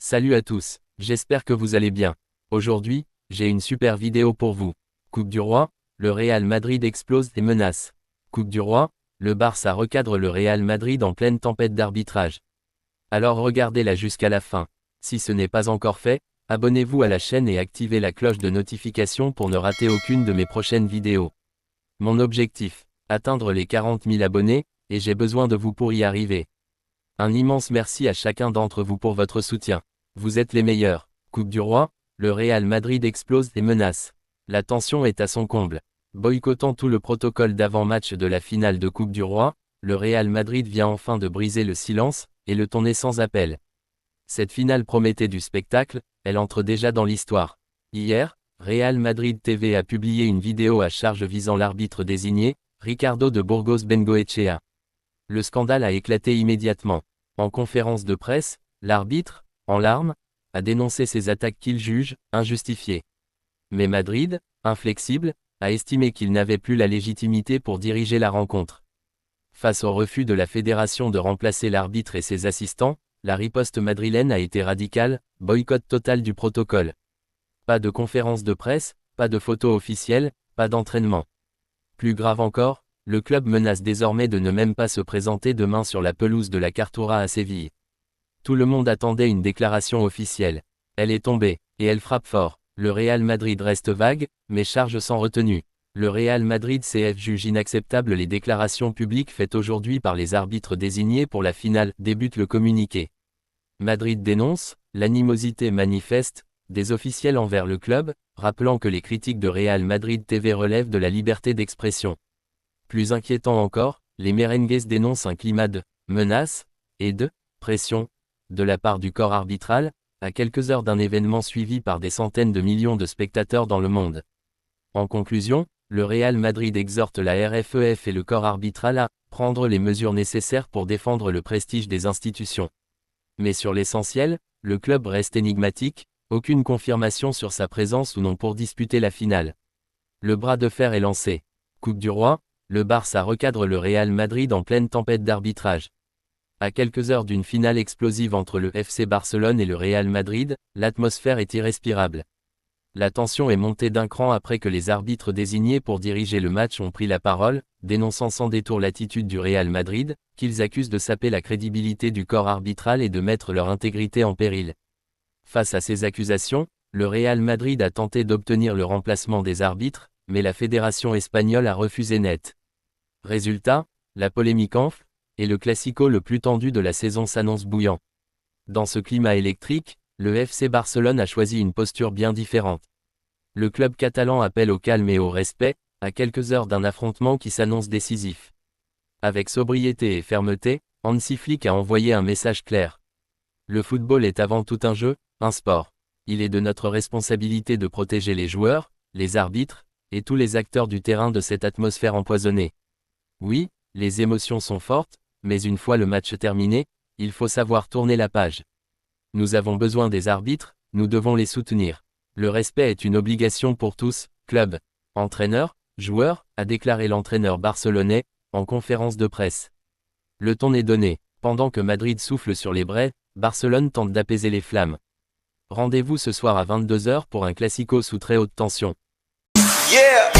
Salut à tous, j'espère que vous allez bien. Aujourd'hui, j'ai une super vidéo pour vous. Coupe du Roi, le Real Madrid explose et menace. Coupe du Roi, le Barça recadre le Real Madrid en pleine tempête d'arbitrage. Alors regardez-la jusqu'à la fin. Si ce n'est pas encore fait, abonnez-vous à la chaîne et activez la cloche de notification pour ne rater aucune de mes prochaines vidéos. Mon objectif, atteindre les 40 000 abonnés, et j'ai besoin de vous pour y arriver. Un immense merci à chacun d'entre vous pour votre soutien. Vous êtes les meilleurs. Coupe du Roi, le Real Madrid explose et menace. La tension est à son comble. Boycottant tout le protocole d'avant-match de la finale de Coupe du Roi, le Real Madrid vient enfin de briser le silence, et le ton est sans appel. Cette finale promettait du spectacle, elle entre déjà dans l'histoire. Hier, Real Madrid TV a publié une vidéo à charge visant l'arbitre désigné, Ricardo de Burgos Bengoechea. Le scandale a éclaté immédiatement. En conférence de presse, l'arbitre, en larmes, a dénoncé ces attaques qu'il juge injustifiées. Mais Madrid, inflexible, a estimé qu'il n'avait plus la légitimité pour diriger la rencontre. Face au refus de la fédération de remplacer l'arbitre et ses assistants, la riposte madrilène a été radicale, boycott total du protocole. Pas de conférence de presse, pas de photos officielles, pas d'entraînement. Plus grave encore, le club menace désormais de ne même pas se présenter demain sur la pelouse de la Cartura à Séville. Tout le monde attendait une déclaration officielle. Elle est tombée, et elle frappe fort. Le Real Madrid reste vague, mais charge sans retenue. Le Real Madrid CF juge inacceptable les déclarations publiques faites aujourd'hui par les arbitres désignés pour la finale, débute le communiqué. Madrid dénonce l'animosité manifeste des officiels envers le club, rappelant que les critiques de Real Madrid TV relèvent de la liberté d'expression. Plus inquiétant encore, les merengues dénoncent un climat de menace et de pression de la part du corps arbitral, à quelques heures d'un événement suivi par des centaines de millions de spectateurs dans le monde. En conclusion, le Real Madrid exhorte la RFEF et le corps arbitral à prendre les mesures nécessaires pour défendre le prestige des institutions. Mais sur l'essentiel, le club reste énigmatique, aucune confirmation sur sa présence ou non pour disputer la finale. Le bras de fer est lancé. Coupe du Roi, le Barça recadre le Real Madrid en pleine tempête d'arbitrage. À quelques heures d'une finale explosive entre le FC Barcelone et le Real Madrid, l'atmosphère est irrespirable. La tension est montée d'un cran après que les arbitres désignés pour diriger le match ont pris la parole, dénonçant sans détour l'attitude du Real Madrid, qu'ils accusent de saper la crédibilité du corps arbitral et de mettre leur intégrité en péril. Face à ces accusations, le Real Madrid a tenté d'obtenir le remplacement des arbitres, mais la fédération espagnole a refusé net. Résultat, la polémique enfle, et le classico le plus tendu de la saison s'annonce bouillant. Dans ce climat électrique, le FC Barcelone a choisi une posture bien différente. Le club catalan appelle au calme et au respect, à quelques heures d'un affrontement qui s'annonce décisif. Avec sobriété et fermeté, Hansi Flick a envoyé un message clair. Le football est avant tout un jeu, un sport. Il est de notre responsabilité de protéger les joueurs, les arbitres, et tous les acteurs du terrain de cette atmosphère empoisonnée. Oui, les émotions sont fortes, mais une fois le match terminé, il faut savoir tourner la page. Nous avons besoin des arbitres, nous devons les soutenir. Le respect est une obligation pour tous, club, entraîneur, joueur, a déclaré l'entraîneur barcelonais, en conférence de presse. Le ton est donné. Pendant que Madrid souffle sur les braises, Barcelone tente d'apaiser les flammes. Rendez-vous ce soir à 22 h pour un classico sous très haute tension. Yeah!